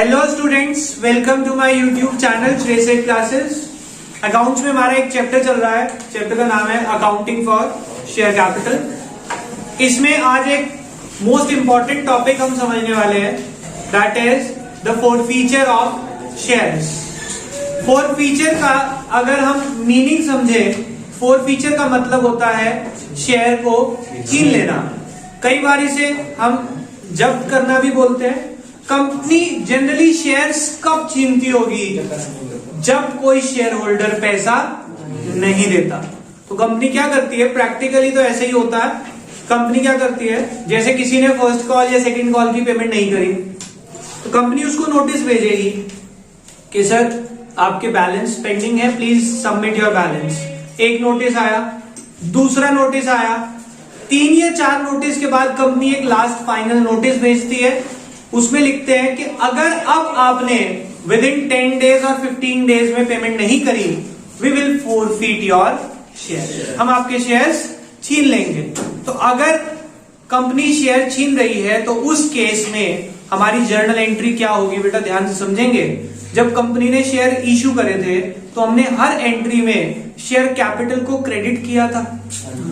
Hello students, welcome to my YouTube channel Shreyas classes. Accounts में हमारा एक चैप्टर चल रहा है। चैप्टर का नाम है अकाउंटिंग फॉर शेयर कैपिटल। इसमें आज एक मोस्ट इंपॉर्टेंट टॉपिक हम समझने वाले हैं, that is the forfeiture of shares. Forfeiture का अगर हम मीनिंग समझे, फोरफीचर का मतलब होता है शेयर को छीन लेना। कई बार इसे हम जब्त करना भी बोलते हैं। कंपनी जनरली शेयर्स कब छीनती होगी? जब कोई शेयर होल्डर पैसा नहीं देता। तो कंपनी क्या करती है? प्रैक्टिकली तो ऐसे ही होता है। कंपनी क्या करती है, जैसे किसी ने फर्स्ट कॉल या सेकंड कॉल की पेमेंट नहीं करी तो कंपनी उसको नोटिस भेजेगी कि सर आपके बैलेंस पेंडिंग है, प्लीज सबमिट योर बैलेंस। एक नोटिस आया, दूसरा नोटिस आया, 3 या 4 नोटिस के बाद कंपनी एक लास्ट फाइनल नोटिस भेजती है। उसमें लिखते हैं कि अगर अब आपने विद इन 10 डेज और 15 डेज में पेमेंट नहीं करी, we will forfeit your share. हम आपके शेयर्स छीन लेंगे। तो अगर कंपनी शेयर छीन रही है तो उस केस में हमारी जर्नल एंट्री क्या होगी? बेटा ध्यान से समझेंगे। जब कंपनी ने शेयर इश्यू करे थे तो हमने हर एंट्री में शेयर कैपिटल को क्रेडिट किया था,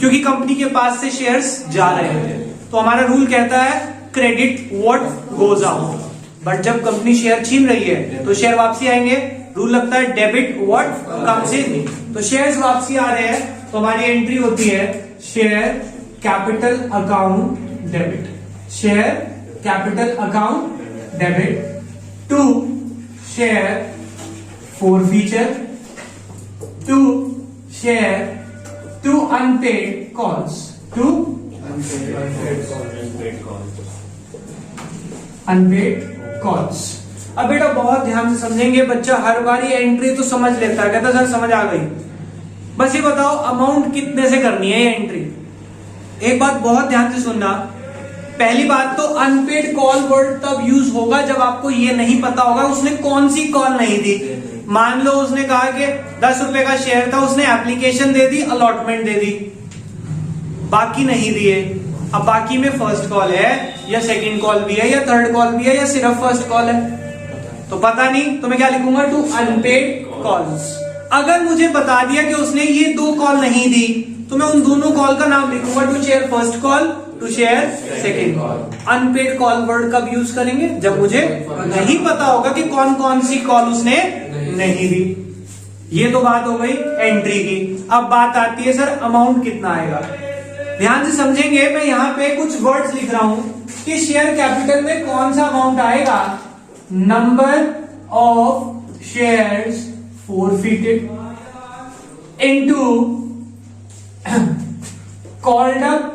क्योंकि कंपनी के पास से शेयर्स जा रहे थे। तो हमारा रूल कहता है credit what goes out. But जब कंपनी शेयर छीन रही है तो शेयर वापसी आएंगे। रूल लगता है डेबिट व्हाट कम्स इन। तो शेयर्स वापसी आ रहे हैं तो हमारी एंट्री होती है share capital account debit. Share capital account debit to share forfeiture to share to unpaid calls to unpaid calls. अब बेटा बहुत ध्यान से समझेंगे। बच्चा हर बार ये एंट्री तो समझ लेता है, कहता सर समझ आ गई, बस ये बताओ अमाउंट कितने से करनी है ये एंट्री। एक बात बहुत ध्यान से सुनना। पहली बात तो अनपेड कॉल वर्ड तब यूज होगा जब आपको ये नहीं पता होगा उसने कौन सी कॉल नहीं दी। मान लो उसने कहा कि 10 रुपए का शेयर था, उसने एप्लीकेशन दे दी, अलॉटमेंट दे दी, बाकी नहीं दिए। अब बाकी में फर्स्ट कॉल है या सेकंड कॉल भी है या थर्ड कॉल भी है या सिर्फ फर्स्ट कॉल है, तो पता नहीं। तो मैं क्या लिखूंगा? To unpaid calls. अगर मुझे बता दिया कि उसने ये 2 कॉल नहीं दी तो मैं उन दोनों कॉल का नाम लिखूंगा, to share first call, to share second call. Unpaid call word कब यूज करेंगे? जब मुझे नहीं पता होगा कि कौन कौन सी कॉल उसने नहीं दी। ये तो बात हो गई एंट्री की। अब बात आती है सर अमाउंट कितना आएगा। ध्यान से समझेंगे। मैं यहाँ पे कुछ वर्ड्स लिख रहा हूं कि शेयर कैपिटल में कौन सा अमाउंट आएगा। Number of shares forfeited into called up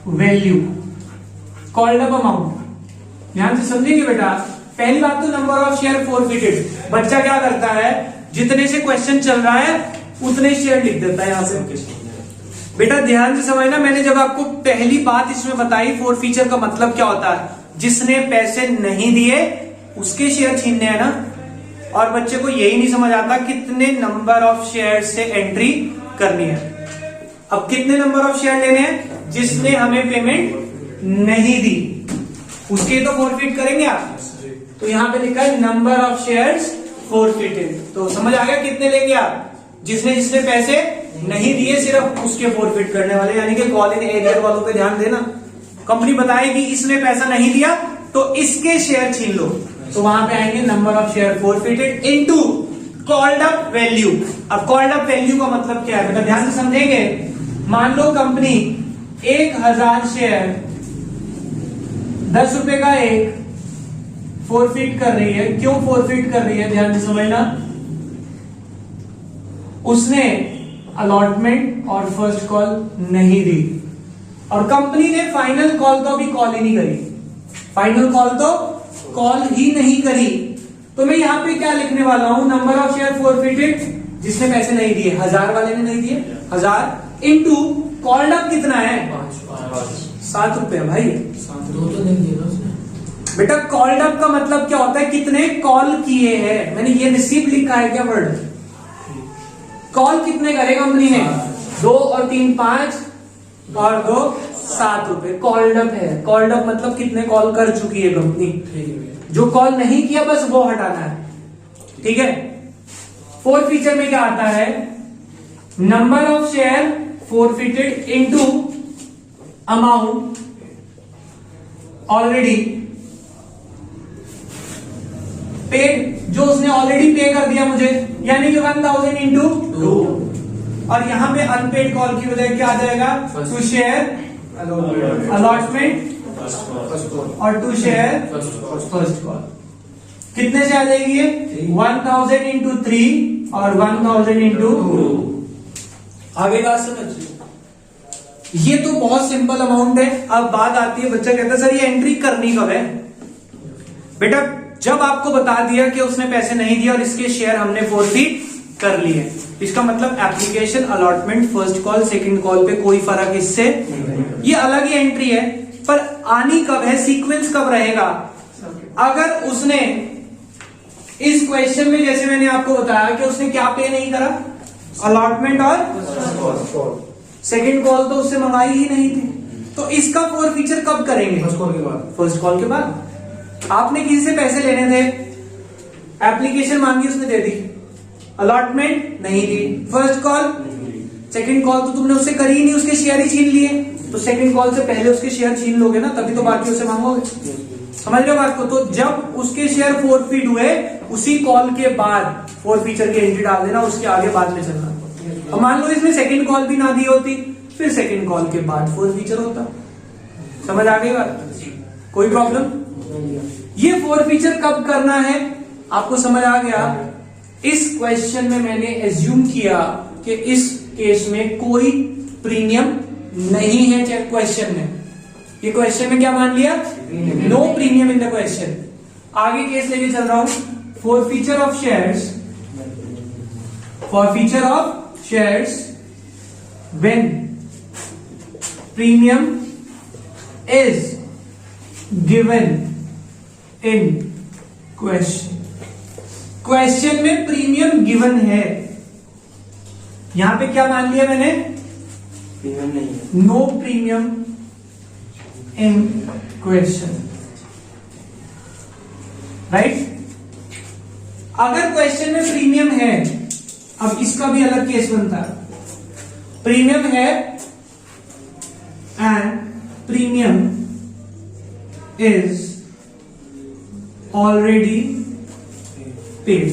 value, called up amount. ध्यान से समझेंगे बेटा। पहली बात तो नंबर ऑफ शेयर फोरफीटेड। बच्चा क्या करता है, जितने से क्वेश्चन चल रहा है उतने शेयर लिख देता है यहां से। बेटा ध्यान से समझना। मैंने जब आपको पहली बात इसमें बताई फोरफीचर का मतलब क्या होता है, जिसने पैसे नहीं दिए उसके शेयर छीनने हैं ना। और बच्चे को यही नहीं समझ आता कितने नंबर ऑफ शेयर से एंट्री करनी है। अब कितने नंबर ऑफ शेयर लेने हैं? जिसने हमें पेमेंट नहीं दी उसके तो फोरफीट करेंगे आप। तो यहां पे लिखा है नंबर ऑफ शेयर्स फोरफीटेड। तो समझ आ गया कितने लेंगे आप? जिसने जिसने पैसे नहीं दिए सिर्फ उसके फोरफीट करने वाले, यानी कि कॉल इन एरियर वालों पे ध्यान देना। कंपनी बताएगी इसने पैसा नहीं दिया तो इसके शेयर छीन लो, तो वहां पे आएंगे number of share forfeited into called up value. अब कॉल्ड अप वैल्यू का मतलब क्या है? ध्यान से समझेंगे। मान लो कंपनी 1000 शेयर 10 रुपए का एक फोरफीट कर रही है। क्यों फोरफीट कर रही है? ध्यान से समझना। उसने अलॉटमेंट और फर्स्ट कॉल नहीं दी और कंपनी ने फाइनल कॉल तो अभी कॉल ही नहीं करी। फाइनल कॉल तो कॉल ही नहीं करी। तो मैं यहां पे क्या लिखने वाला हूं? नंबर ऑफ शेयर फोरफीटेड, जिसने पैसे नहीं दिए, 1000 वाले ने नहीं दिए, 1000 इनटू कॉल्ड अप कितना है? 7 रुपए भाई। 2 तो नहीं दिया उसने। बेटा कॉल्ड अप का मतलब क्या होता है? कितने कॉल किए हैं। मैंने ये रिसीव लिखा है क्या वर्ड? कॉल कितने करे कंपनी ने? 2 और 3 5 और 2 7 रुपए। कॉल्ड अप है। कॉल्ड अप मतलब कितने कॉल कर चुकी है कंपनी। जो कॉल नहीं किया बस वो हटाना है, ठीक है। फोर्थ फीचर में क्या आता है, number of share forfeited into amount already paid, जो उसने ऑलरेडी पे कर दिया मुझे, यानी कि 1000 इंटू 2, और यहां पे अनपेड कॉल की वजह क्या आ जाएगा, टू शेयर अलॉटमेंट और टू शेयर फर्स्ट कॉल। कितने से आ जाएगी ये, 1000 इंटू 3 और 1000 इंटू 2। आगे बात समझ, ये तो बहुत सिंपल अमाउंट है। अब बात आती है, बच्चा कहता है सर ये एंट्री करनी कब है। बेटा जब आपको बता दिया कि उसने पैसे नहीं दिए और इसके शेयर हमने फोरफीट कर लिए, इसका मतलब application allotment first call second call पे कोई फर्क इससे, ये अलग ही एंट्री है। पर आनी कब है, सीक्वेंस कब रहेगा, अगर उसने इस क्वेश्चन में जैसे मैंने आपको बताया कि उसने क्या पे नहीं करा, अलॉटमेंट और सेकंड कॉल तो उससे मंगाई ही नहीं थी, तो इसका फोर फीचर कब करेंगे, फर्स्ट कॉल के बाद। फर्स्ट कॉल के बाद। आपने किसी से पैसे लेने थे, एप्लीकेशन मांगी उसने दे दी, अलॉटमेंट नहीं दी, फर्स्ट कॉल, सेकंड कॉल तो तुमने उससे करी ही नहीं, उसके शेयर ही छीन लिए, तो सेकंड कॉल से पहले उसके शेयर छीन लोगे ना, तभी तो बाकी उसे मांगोगे। समझ रहे हो बात को। तो जब उसके शेयर फोरफीट हुए उसी कॉल के बाद फोर फीचर की एंट्री डाल देना, उसके आगे बाद में चलना। और मान लो इसमें सेकंड कॉल भी ना दी होती, फिर सेकंड कॉल के बाद फोर फीचर होता। समझ आ गई बात, कोई प्रॉब्लम। ये फोर फीचर कब करना है आपको समझ आ गया। इस क्वेश्चन में मैंने एज्यूम किया कि इस केस में कोई प्रीमियम नहीं है क्वेश्चन में, ये क्वेश्चन में क्या मान लिया, no premium in the question. आगे केस लेके चल रहा हूं, forfeiture of shares, forfeiture of shares when premium is given in question. Question में प्रीमियम गिवन है, यहां पे क्या मान लिया मैंने, प्रीमियम नहीं है, नो प्रीमियम इन क्वेश्चन, राइट। अगर क्वेश्चन में प्रीमियम है, अब इसका भी अलग केस बनता है, प्रीमियम है and premium is already paid,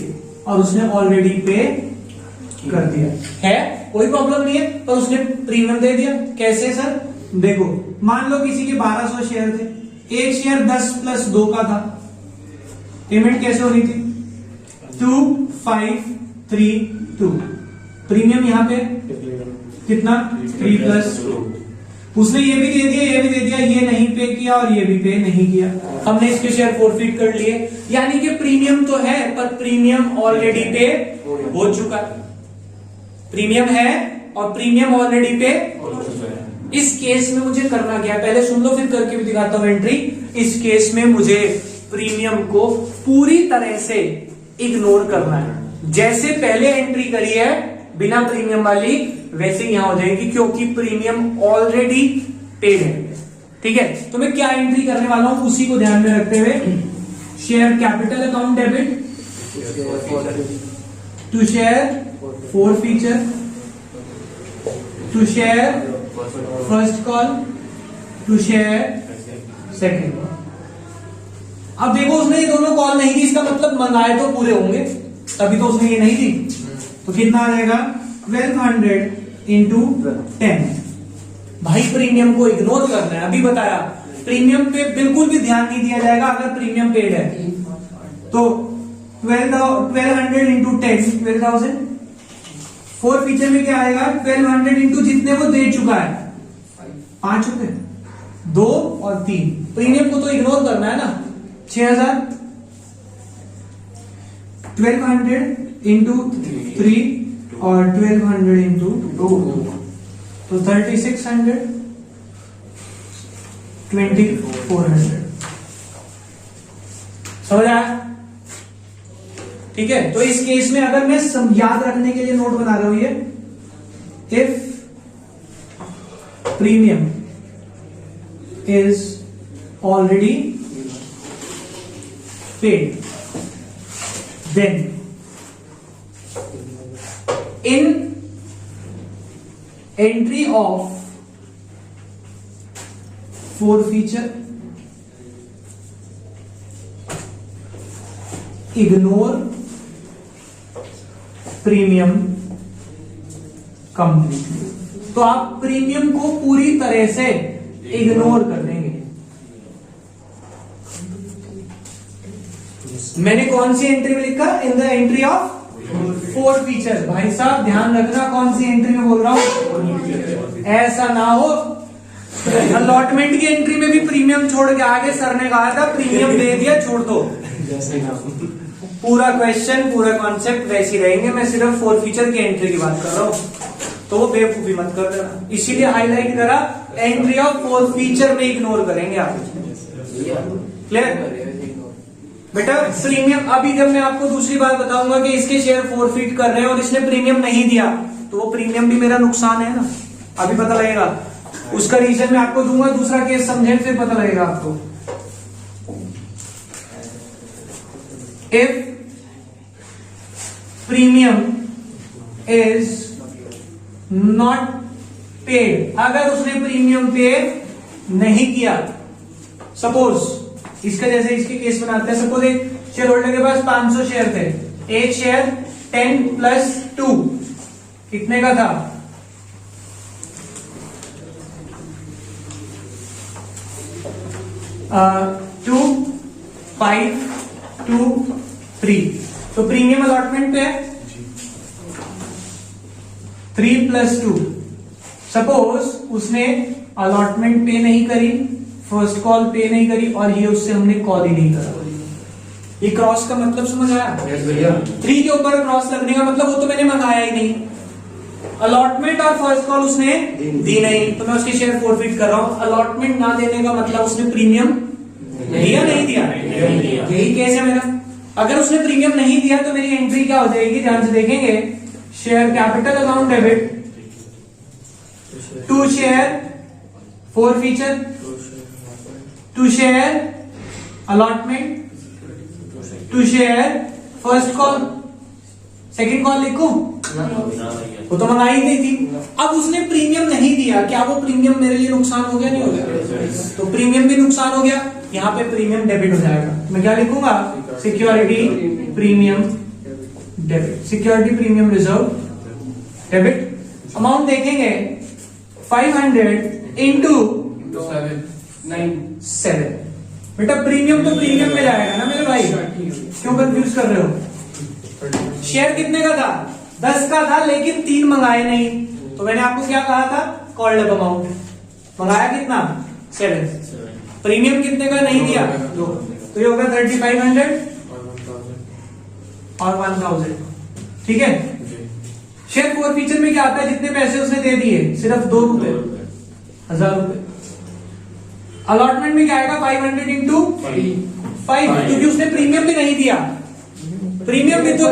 और उसने ऑलरेडी पे कर दिया है, कोई प्रॉब्लम नहीं है, पर उसने प्रीमियम दे दिया। कैसे सर, देखो मान लो किसी के 1200 शेयर थे, एक शेयर 10 प्लस 2 का था, पेमेंट कैसे हो रही थी, 2 5 3 2, प्रीमियम यहां पे कितना 3 प्लस 2, उसने ये भी दे दिया, ये भी दे दिया, ये नहीं पे किया और ये भी पे नहीं किया, हमने इसके शेयर फोरफीट कर लिए, यानी कि प्रीमियम तो है पर प्रीमियम ऑलरेडी पे हो चुका है। प्रीमियम है और प्रीमियम ऑलरेडी पे। इस केस में मुझे करना क्या, पहले सुन लो फिर करके भी दिखाता हूं एंट्री। इस केस में मुझे प्रीमियम को पूरी तरह से इग्नोर करना है, जैसे पहले एंट्री करी है बिना प्रीमियम वाली वैसे यहां हो जाएगी, क्योंकि प्रीमियम ऑलरेडी पेड है। ठीक है, तो मैं क्या एंट्री करने वाला हूं उसी को ध्यान में रखते हुए, share capital account debit to share forfeiture, to share first call, to share second call. अब देखो उसने ये दोनों कॉल नहीं दी, इसका मतलब मंगाए तो पूरे होंगे, तभी तो उसने ये नहीं दी, तो कितना आ जाएगा 1200 इंटू 10। भाई प्रीमियम को इग्नोर करना है, अभी बताया प्रीमियम पे बिल्कुल भी ध्यान नहीं दिया जाएगा अगर प्रीमियम पेड है। तो 1200 इंटू 10 12,000। फोर फीचर में क्या आएगा, 1200 इंटू जितने वो दे चुका है 5 रुपए, 2 और 3, प्रीमियम को तो इग्नोर करना है ना, 6000। 1200 इंटू 3 और 1200 इंटू 2, तो 3600, 2400। समझ आया? ठीक है, तो इस केस में अगर मैं याद रखने के लिए नोट बना रहा हूं ये, if premium is already paid. Then in entry of forfeiture, ignore premium completely. तो आप प्रीमियम को पूरी तरह से इग्नोर कर देंगे. मैंने कौन सी एंट्री में लिखा? In the entry of forfeiture. भाई साहब ध्यान रखना कौन सी एंट्री में बोल रहा हूं. ऐसा ना हो अलॉटमेंट की एंट्री में भी प्रीमियम छोड़ के आगे सर ने कहा था प्रीमियम दे दिया छोड़ दो. पूरा क्वेश्चन पूरा कॉन्सेप्ट वैसी रहेंगे. मैं सिर्फ फोरफीचर की एंट्री की बात कर रहा हूं, तो वो बेवकूफी मत कर देना. इसीलिए हाईलाइट करा एंट्री ऑफ फोरफीचर में इग्नोर करेंगे आप. क्लियर बेटा. प्रीमियम अभी जब मैं आपको दूसरी बात बताऊंगा कि इसके शेयर फोरफीट कर रहे हैं और इसने प्रीमियम नहीं दिया, तो वो प्रीमियम भी मेरा नुकसान है ना. अभी पता लगेगा. उसका रीजन मैं आपको दूंगा. दूसरा केस समझे फिर पता लगेगा आपको. If premium is not paid, अगर उसने प्रीमियम पे नहीं किया, सपोज इसका जैसे इसके केस बनाते हैं. सपोज एक शेयर होल्डर के पास 500 शेयर थे. एक शेयर 10 प्लस 2 कितने का था? 2, 5, 2, 3. तो प्रीमियम अलॉटमेंट पे है 3 प्लस 2. सपोज उसने अलॉटमेंट पे नहीं करी, फर्स्ट कॉल पे नहीं करी, और ये उससे हमने कॉल ही नहीं करा. ये क्रॉस का मतलब समझ आया? 3 के ऊपर क्रॉस लगने का मतलब वो तो मैंने मंगाया ही नहीं. अलॉटमेंट और फर्स्ट कॉल उसने दी नहीं, तो मैं उसके शेयर फोरफीट कर रहा हूं. अलॉटमेंट ना देने का मतलब उसने प्रीमियम दिया नहीं दिया. यही केस है मेरा. अगर उसने प्रीमियम नहीं दिया तो मेरी एंट्री क्या हो जाएगी? ध्यान से देखेंगे. Share capital account debit to share forfeiture to share allotment to share first call. Second call लिखूं? वो तो मंगाई नहीं थी. अब उसने प्रीमियम नहीं दिया, क्या वो प्रीमियम मेरे लिए नुकसान हो गया? नहीं हो गया. तो प्रीमियम भी नुकसान हो गया. यहां पे प्रीमियम डेबिट हो जाएगा. मैं क्या लिखूंगा? Security premium debit. Security premium reserve debit. Amount देखेंगे 500 इंटू 7. बेटा प्रीमियम तो प्रीमियम में जाएगा ना मेरे भाई. क्यों कंफ्यूज कर रहे हो? शेयर कितने का था? 10 का था, लेकिन 3 मंगाए नहीं. तो मैंने आपको क्या कहा था? Called up amount. मंगाया कितना? 7. प्रीमियम कितने का नहीं दिया? 2. तो ये होगा 3500 और 1000. ठीक है. शेयर फोरफीचर में क्या आता है? जितने पैसे उसने दे दिए सिर्फ 2 रुपए, 1000 रुपए. अलॉटमेंट में क्या आएगा? 500 इंटू 5, क्योंकि उसने प्रीमियम भी नहीं दिया. प्रीमियम भी तो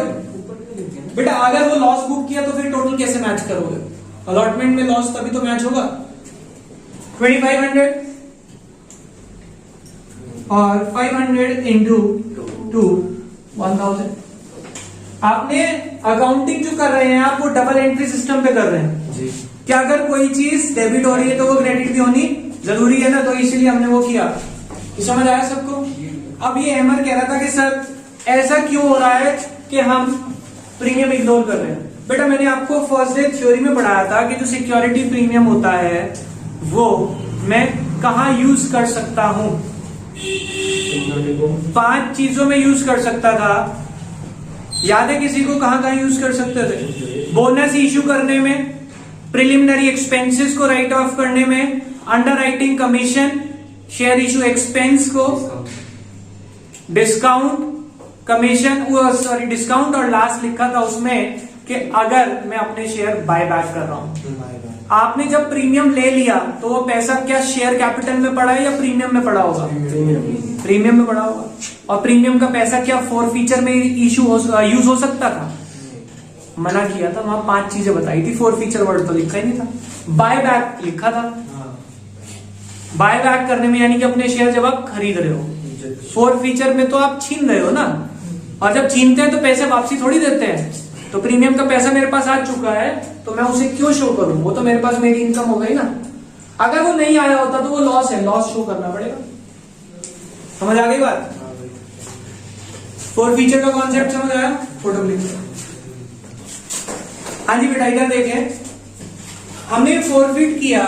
बेटा अगर वो लॉस बुक किया तो फिर टोटल कैसे मैच करोगे? अलॉटमेंट में लॉस तभी तो मैच होगा. 2500 और 500 इंटू 2 1000. आपने अकाउंटिंग जो कर रहे हैं आप वो डबल एंट्री सिस्टम पे कर रहे हैं जी. क्या अगर कोई चीज डेबिट हो रही है तो वो क्रेडिट भी होनी जरूरी है ना. तो इसीलिए हमने वो किया. समझ आया सबको? अब ये अहमद कह रहा था कि सर ऐसा क्यों हो रहा है कि हम प्रीमियम इग्नोर कर रहे हैं. बेटा मैंने आपको फर्स्ट डे थ्योरी में पढ़ाया था कि जो सिक्योरिटी प्रीमियम होता है वो मैं कहाँ यूज कर सकता हूं? 5 चीजों में यूज कर सकता था. याद है किसी को? कहां कहां यूज कर सकते थे? बोनस इश्यू करने में, प्रिलिमिनरी एक्सपेंसेस को राइट ऑफ करने में, under writing commission, share issue expense को, डिस्काउंट कमीशन, सॉरी डिस्काउंट, और लास्ट लिखा था उसमें कि अगर मैं अपने शेयर बाय बैक कर रहा हूं. आपने जब प्रीमियम ले लिया तो वो पैसा क्या शेयर कैपिटल में पड़ा है या प्रीमियम में पड़ा होगा? प्रीमियम में पड़ा होगा. और प्रीमियम का पैसा क्या फोरफीचर में यूज हो सकता था? मना किया था. वहां 5 चीजें बताई थी. फोरफीचर वर्ड तो लिखा ही नहीं था. बाय बैक लिखा था. बाय बैक करने में यानी कि अपने शेयर जब आप खरीद रहे हो फोर फीचर में तो आप छीन रहे हो ना, और जब छीनते हैं तो पैसे वापसी थोड़ी देते हैं। तो प्रीमियम का पैसा मेरे पास आ चुका है तो मैं उसे क्यों शो करूं, वो तो मेरे पास मेरी इनकम हो गई ना। अगर वो नहीं आया होता तो वो लॉस है, लॉस शो करना पड़ेगा। समझ आ गई बात? फोर फीचर का कॉन्सेप्ट समझ आया? Photo click. हाँ जी बेटा, इधर देखें, हमने फोरफिट किया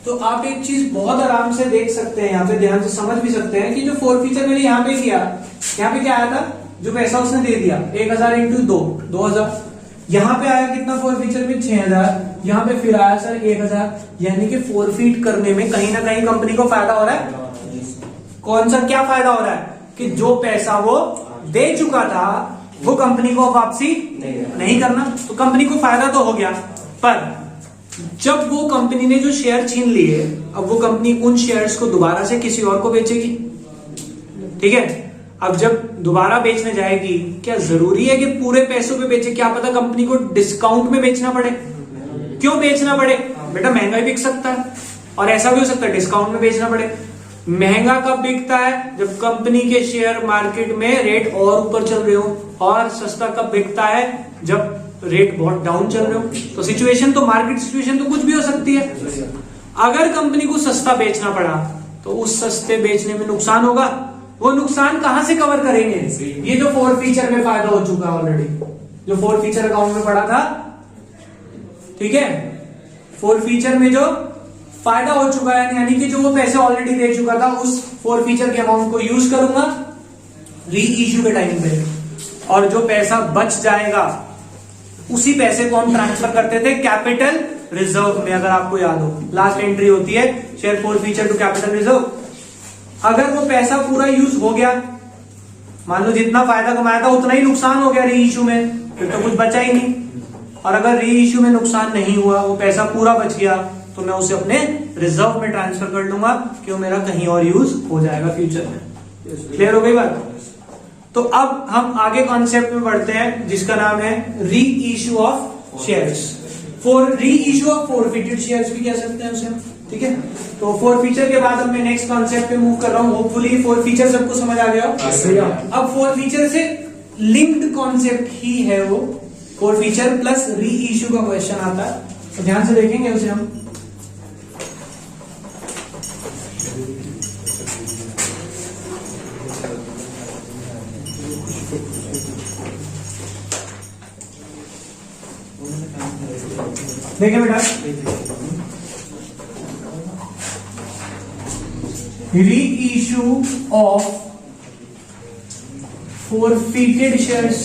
तो आप एक चीज बहुत आराम से देख सकते हैं, यहाँ पे ध्यान से समझ भी सकते हैं कि जो फोर फीचर मैंने यहाँ पे किया, यहाँ पे क्या आया था, जो पैसा उसने दे दिया 1000 इंटू 2000, यहाँ पे आया कितना फोर फीचर में 6000, यहाँ पे फिर आया सर 1000, यानी कि फोरफिट करने में कहीं ना कहीं कंपनी को फायदा हो रहा है। कौन सा क्या फायदा हो रहा है कि जो पैसा वो दे चुका था वो कंपनी को वापसी नहीं करना, तो कंपनी को फायदा तो हो गया। पर जब वो कंपनी ने जो शेयर छीन लिए, अब वो कंपनी उन शेयर्स को दोबारा से किसी और को बेचेगी, ठीक है। अब जब दोबारा बेचने जाएगी, क्या जरूरी है कि पूरे पैसों पे बेचे? क्या पता कंपनी को डिस्काउंट में बेचना पड़े। क्यों बेचना पड़े बेटा? महंगा ही बिक सकता है, और ऐसा भी हो सकता है डिस्काउंट में बेचना पड़े। महंगा कब बिकता है? जब कंपनी के शेयर मार्केट में रेट और ऊपर चल रहे हो, और सस्ता कब बिकता है? जब रेट बहुत डाउन चल रहे हो। तो सिचुएशन तो, मार्केट सिचुएशन तो कुछ भी हो सकती है। अगर कंपनी को सस्ता बेचना पड़ा तो उस सस्ते बेचने में नुकसान होगा, वो नुकसान कहां से कवर करेंगे? ये जो फोर फीचर में फायदा हो चुका है ऑलरेडी, जो फोर फीचर अकाउंट में पड़ा था, ठीक है, फोर फीचर में जो फायदा हो चुका है, यानी कि जो वो पैसे ऑलरेडी दे चुका था, उस फोर फीचर के अमाउंट को यूज करूंगा री इश्यू के टाइम पे, और जो पैसा बच जाएगा उसी पैसे को हम ट्रांसफर करते थे कैपिटल रिजर्व में। अगर आपको याद हो, लास्ट एंट्री होती है share forfeiture to capital reserve. अगर वो पैसा पूरा यूज हो गया, मान लो जितना फायदा कमाया था उतना ही नुकसान हो गया री इश्यू में, फिर तो कुछ बचा ही नहीं। और अगर री इश्यू में नुकसान नहीं हुआ, वो पैसा पूरा बच गया, तो मैं उसे अपने रिजर्व में ट्रांसफर कर दूंगा, क्यों मेरा कहीं और यूज हो जाएगा फ्यूचर में। क्लियर हो गई बात? तो अब हम आगे कॉन्सेप्ट में बढ़ते हैं जिसका नाम है री इश्यू ऑफ शेयर्स। री इश्यू ऑफ फोरफिटेड शेयर्स भी कह सकते हैं उसे, ठीक है। तो फोर फीचर के बाद अब मैं नेक्स्ट कॉन्सेप्ट पे मूव कर रहा हूं। होपफुली फोर फीचर सबको समझ आ गया। अब फोर फीचर से लिंक्ड कॉन्सेप्ट ही है वो, फोर फीचर प्लस री इश्यू का क्वेश्चन आता है, तो ध्यान से देखेंगे उसे हम। देखिए बेटा, री इश्यू ऑफ फोरफिटेड शेयर्स,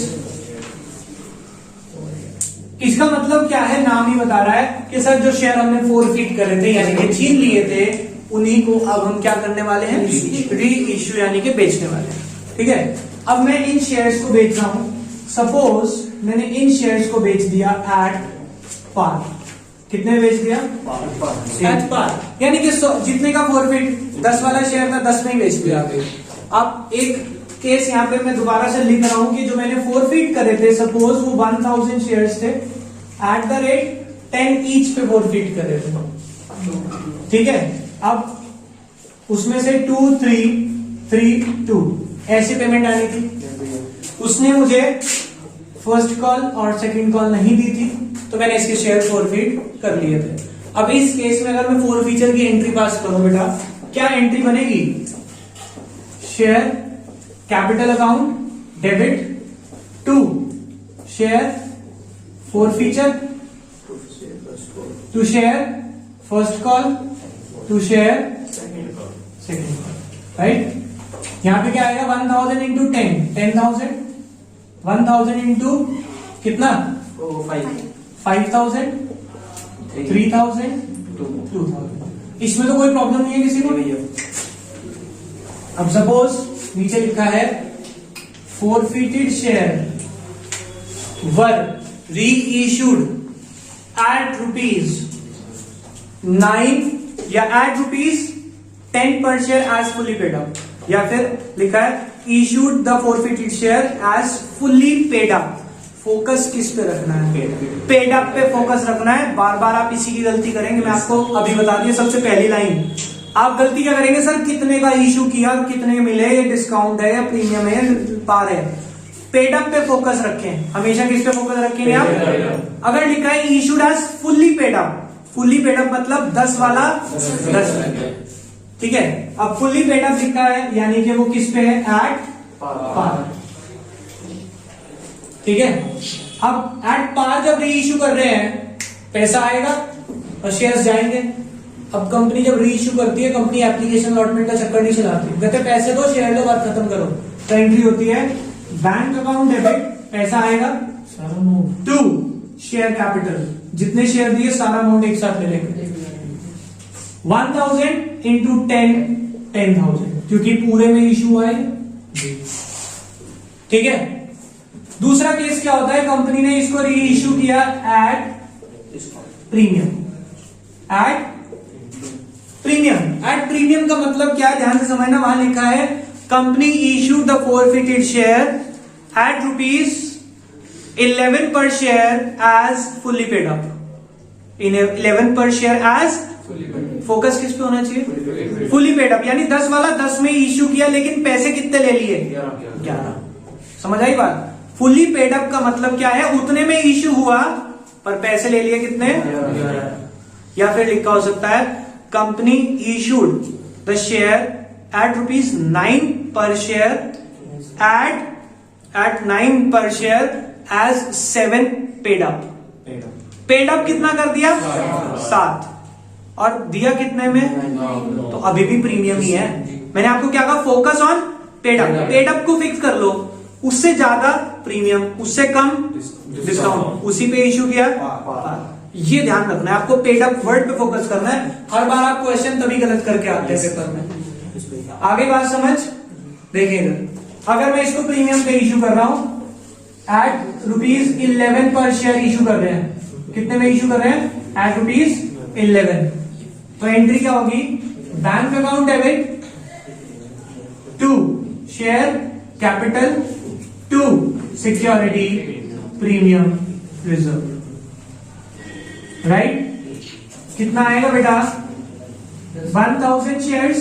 इसका मतलब क्या है? नाम ही बता रहा है कि सर जो शेयर हमने फोरफिट करे थे, यानी कि छीन लिए थे, उन्हीं को अब हम क्या करने वाले हैं? री इश्यू यानी कि बेचने वाले हैं, ठीक है। अब मैं इन शेयर्स को बेच रहा हूं। सपोज मैंने इन शेयर्स को बेच दिया एट पार। कितने बेच दिया? एट पार, यानी कि जितने का फोरफिट 10 वाला शेयर था 10 में ही बेच दिया। अब एक केस यहाँ पे मैं दोबारा से लिख रहा हूं कि जो मैंने फोरफिट करे थे, सपोज वो 1000 शेयर्स थे, एट द रेट 10 ईच पे फोरफिट करे थे, ठीक है। अब उसमें से 2 3 3 2 ऐसी पेमेंट आनी थी। उसने मुझे फर्स्ट कॉल और सेकंड कॉल नहीं दी थी, तो मैंने इसके शेयर फोरफिट कर लिए थे। अब इस केस में अगर मैं फोर फीचर की एंट्री पास करूं बेटा, क्या एंट्री बनेगी? Share capital account debit to share forfeiture to share first call to share second call, right. यहां पे क्या आएगा? 1000 इंटू 10, 10,000, 1000 इंटू कितना? 5000, 3000, 2000। इसमें तो कोई प्रॉब्लम नहीं है किसी को। अब सपोज नीचे लिखा है फोरफिटेड शेयर वर री इश्यूड एट ₹9 या at ₹10 per share as fully paid up, या फिर लिखा है issued the forfeited share as fully paid up. Focus किस पे रखना है? पेड अप पे फोकस रखना है। बार बार आप इसी की गलती करेंगे, मैं आपको अभी बता दिया। सबसे पहली लाइन आप गलती क्या करेंगे सर, कितने का इशू किया, कितने मिले, ये डिस्काउंट है या प्रीमियम है या पार है। पेड अप पे फोकस रखें, हमेशा किस पे फोकस रखेंगे आप। अगर लिखा है issued as fully paid up, fully paid up मतलब 10 वाला 10, ठीक है। अब फुल्ली पेड अप लिखा है यानी कि वो किस पे है, एट पार, ठीक है। अब एट पार जब री इशू कर रहे हैं पैसा आएगा और शेयर्स जाएंगे। अब कंपनी जब री इशू करती है, कंपनी एप्लीकेशन अलॉटमेंट का चक्कर नहीं चलाती, कहते पैसे दो शेयर लो बात खत्म करो। तो एंट्री होती है बैंक अकाउंट डेबिट, पैसा आएगा टू शेयर कैपिटल, जितने शेयर दिए सारा अमाउंट एक साथ ले लेंगे। 1000 इंटू 10,000 क्योंकि पूरे में इशू हुआ है, ठीक है। दूसरा केस क्या होता है, कंपनी ने इसको री इशू किया एट प्रीमियम, एट प्रीमियम का मतलब क्या है, ध्यान से समझना। वहां लिखा है company issue the forfeited share at ₹11 per share as fully paid up, इन 11 पर शेयर एज, फोकस किस पे होना चाहिए, फुल्ली पेड अप, यानी 10 वाला 10 में इशू किया लेकिन पैसे कितने ले लिए, 11। समझ आई बात। फुल्ली पेड अप का मतलब क्या है, उतने में इशू हुआ पर पैसे ले लिए कितने, 11। या फिर लिखा हो सकता है company issued the share at ₹9 per share at 9 per share as 7 paid up. Paid up कितना कर दिया, 7, और दिया कितने में, तो अभी भी प्रीमियम ही है। मैंने आपको क्या कहा, focus on paid up, paid up को फिक्स कर लो, उससे ज्यादा प्रीमियम, उससे कम डिस्काउंट, उसी पे इशू किया। ये ध्यान रखना है, आपको पेड अप वर्ड पे फोकस करना है। हर बार आप क्वेश्चन तभी गलत करके आते हैं पेपर में। आगे बात समझ, देखिएगा, अगर मैं इसको प्रीमियम पे इशू कर रहा हूं एट ₹11 पर शेयर इशू कर रहे हैं, कितने में इशू कर रहे हैं, एट ₹11, तो एंट्री क्या होगी, bank account debit to share capital to security premium reserve, right. कितना आएगा बेटा, 1000 शेयर्स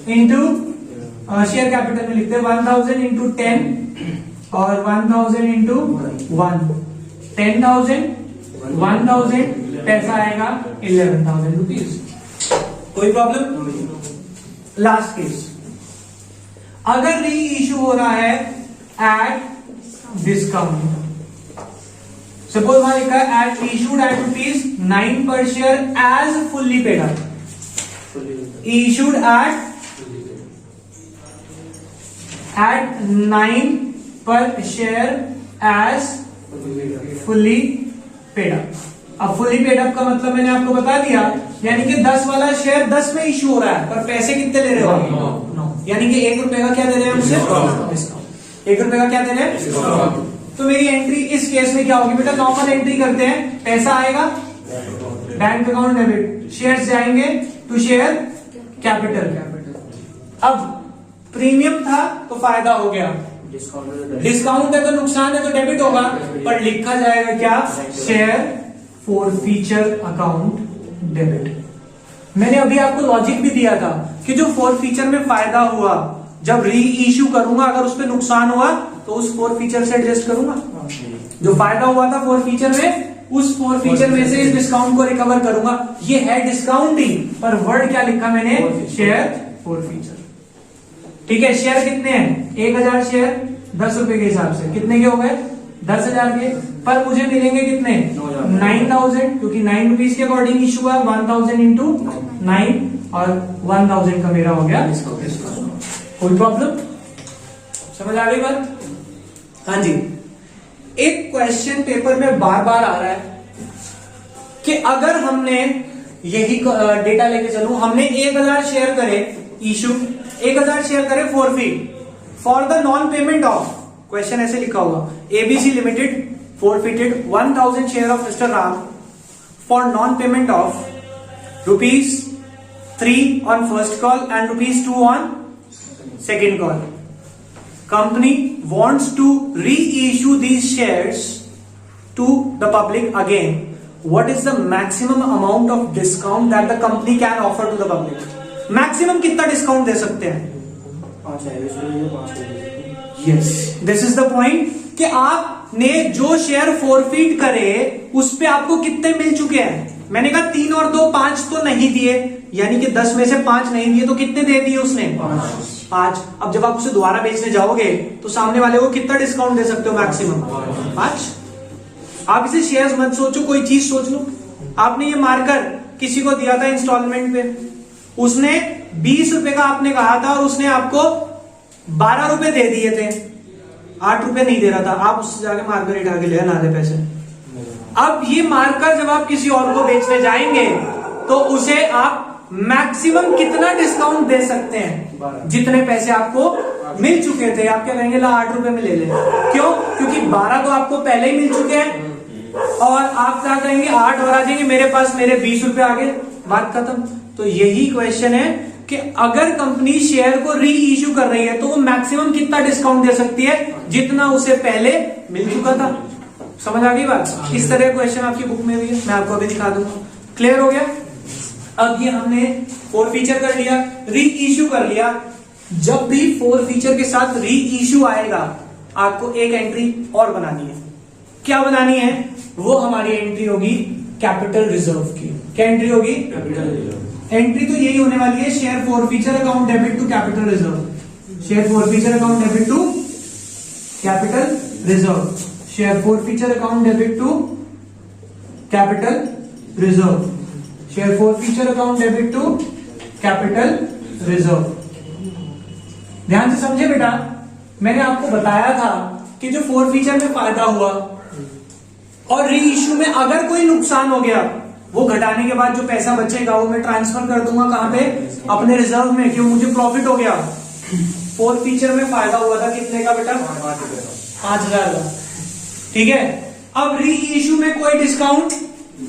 इंटू शेयर कैपिटल में लिखते हैं 1000 इंटू 10 और 1000 इंटू 1, 10,000 पैसा आएगा 11,000 रुपीज। कोई प्रॉब्लम। लास्ट केस, अगर री इशू हो रहा है एट डिस्काउंट, सपोज वहां लिखा है eight issued at ₹9 per share as fully paid up, issued at 9 per share as fully paid up. अब फुल्ली पेड अप का मतलब मैंने आपको बता दिया, यानी कि 10 वाला शेयर 10 में इशू हो रहा है पर पैसे कितने ले रहे हो, 9, यानी कि ₹1 का क्या दे रहे हैं हमसे, डिस्काउंट। ₹1 का क्या दे रहे हैं। तो मेरी एंट्री इस केस में क्या होगी बेटा, नॉर्मल एंट्री करते हैं, पैसा आएगा बैंक अकाउंट डेबिट, शेयर्स जाएंगे टू शेयर कैपिटल। अब प्रीमियम था तो फायदा हो गया, डिस्काउंट है तो नुकसान है तो डेबिट होगा, पर लिखा जाएगा क्या, शेयर फॉरफीचर अकाउंट डेबिट। मैंने अभी आपको लॉजिक भी दिया था कि जो फॉरफीचर में फायदा हुआ, जब री इशू करूंगा अगर उस पर नुकसान हुआ तो उस फॉरफीचर से एडजस्ट करूंगा। जो फायदा हुआ था फॉरफीचर में, उस फॉरफीचर में से इस डिस्काउंट को रिकवर करूंगा। ये है डिस्काउंटिंग, पर वर्ड क्या लिखा मैंने, शेयर फॉरफीचर। ठीक है, शेयर कितने हैं, 1000 शेयर ₹10 के हिसाब से कितने के हो गए, 10,000 के, पर मुझे मिलेंगे कितने, 9,000, क्योंकि ₹9 के अकॉर्डिंग इशू हुआ, 1000 इंटू 9 और 1000 का मेरा हो गया डिस्काउंट। कोई प्रॉब्लम, समझ आ गई बात। हाँ जी, एक क्वेश्चन पेपर में बार बार आ रहा है कि अगर हमने यही डेटा लेके चलूं, हमने 1000 शेयर करे इशू, 1000 शेयर करे forfeit for the non payment of, question ऐसे लिखा होगा, ABC limited forfeited 1000 share of Mr. Ram for non-payment of ₹3 on first call and ₹2 on second call. Company wants to reissue these shares to the public again what is the maximum amount of discount that the company can offer to the public? Maximum कितना discount दे सकते हैं? 5 है, 5 yes, this is the point कि आपने जो share forfeit करे उस पे आपको कितने मिल चुके हैं। मैंने कहा 3 और 2 5 तो नहीं दिए, यानी कि 10 में से 5 नहीं दिए, तो कितने दे दिए उसने? 5। अब जब आप उसे दोबारा बेचने जाओगे तो सामने वाले को कितना डिस्काउंट दे सकते हो मैक्सिमम? 5। आप इसे शेयर्स मत सोचो, कोई चीज सोच लो। आपने ये मार्कर किसी को दिया था इंस्टॉलमेंट पे, उसने 20 रुपए का आपने कहा था और उसने आपको 12 रुपए दे दिए थे, 8 रुपए नहीं दे रहा था, आप उससे जाके मार्कर उठा के ले ना दे पैसे। अब ये मार्कर जब आप किसी और को बेचने जाएंगे तो उसे आप मैक्सिमम कितना डिस्काउंट दे सकते हैं? जितने पैसे आपको मिल चुके थे, आप क्या कहेंगे? ला 8 रुपए में ले ले। क्यों? क्योंकि 12 तो आपको पहले ही मिल चुके हैं और आप क्या कहेंगे? 8 और आ जाएंगे मेरे पास, मेरे 20 रुपए आ गए, बात खत्म। तो यही क्वेश्चन है कि अगर कंपनी शेयर को री इश्यू कर रही है तो वो मैक्सिमम कितना डिस्काउंट दे सकती है? जितना उसे पहले मिल चुका था। समझ आ गई बात? इस तरह क्वेश्चन आपकी बुक में भी है, मैं आपको अभी दिखा दूंगा। क्लियर हो गया? अब ये हमने 4 फीचर कर लिया, री इश्यू कर लिया। जब भी 4 फीचर के साथ री इश्यू आएगा आपको एक एंट्री और बनानी है। क्या बनानी है? वो हमारी एंट्री होगी कैपिटल रिजर्व की। क्या एंट्री होगी? एंट्री तो यही होने वाली है, share 4 feature account debit to capital reserve. Share 4 feature account debit to capital reserve. Share 4 feature account debit to capital reserve. Share 4 feature account debit to capital reserve. ध्यान से समझे बेटा, मैंने आपको बताया था कि जो 4 फीचर में फायदा हुआ और री इश्यू में अगर कोई नुकसान हो गया, वो घटाने के बाद जो पैसा बचेगा वो मैं ट्रांसफर कर दूंगा कहां पे? अपने रिजर्व में। क्यों? मुझे प्रॉफिट हो गया। 4 फीचर में फायदा हुआ था कितने का बेटा? 5,000 का। ठीक है। अब री इश्यू में कोई डिस्काउंट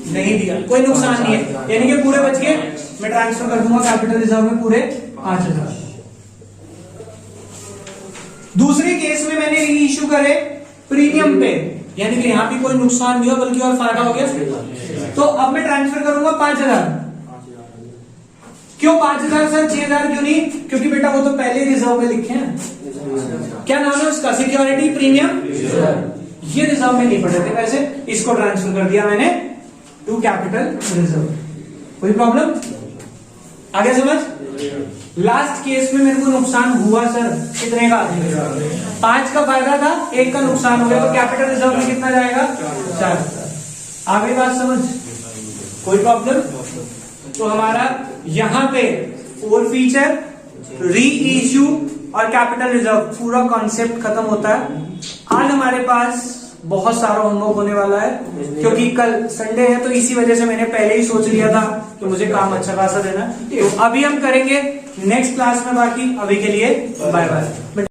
नहीं दिया, कोई नुकसान नहीं है, यानी कि पूरे बच गए। मैं ट्रांसफर कर दूंगा कैपिटल रिजर्व में पूरे 5,000। दूसरे केस में मैंने री इश्यू करे प्रीमियम पे, यानी कि यहां भी कोई नुकसान नहीं हुआ बल्कि और फायदा हो गया। तो अब मैं ट्रांसफर करूंगा 5,000। क्यों 5,000 सर? 6,000 क्यों नहीं? क्योंकि बेटा वो तो पहले रिजर्व में लिखे हैं। क्या नाम है उसका? Security premium. ये रिजर्व में नहीं पड़े थे पैसे, इसको ट्रांसफर कर दिया मैंने टू कैपिटल रिजर्व। कोई प्रॉब्लम? आगे समझ? लास्ट केस में मेरे को नुकसान हुआ सर, कितने का? 5 का फायदा था, 1 का नुकसान हो गया, तो कैपिटल रिजर्व में कितना जाएगा? 4,000। आगे बात समझ? कोई प्रॉब्लम? तो हमारा यहां पे 4 फीचर, री इश्यू और कैपिटल रिजर्व पूरा कॉन्सेप्ट खत्म होता है। आज हमारे पास बहुत सारा होमवर्क होने वाला है, क्योंकि कल संडे है, तो इसी वजह से मैंने पहले ही सोच लिया था कि मुझे काम अच्छा खासा देना। तो अभी हम करेंगे नेक्स्ट क्लास में, बाकी अभी के लिए बाय बाय।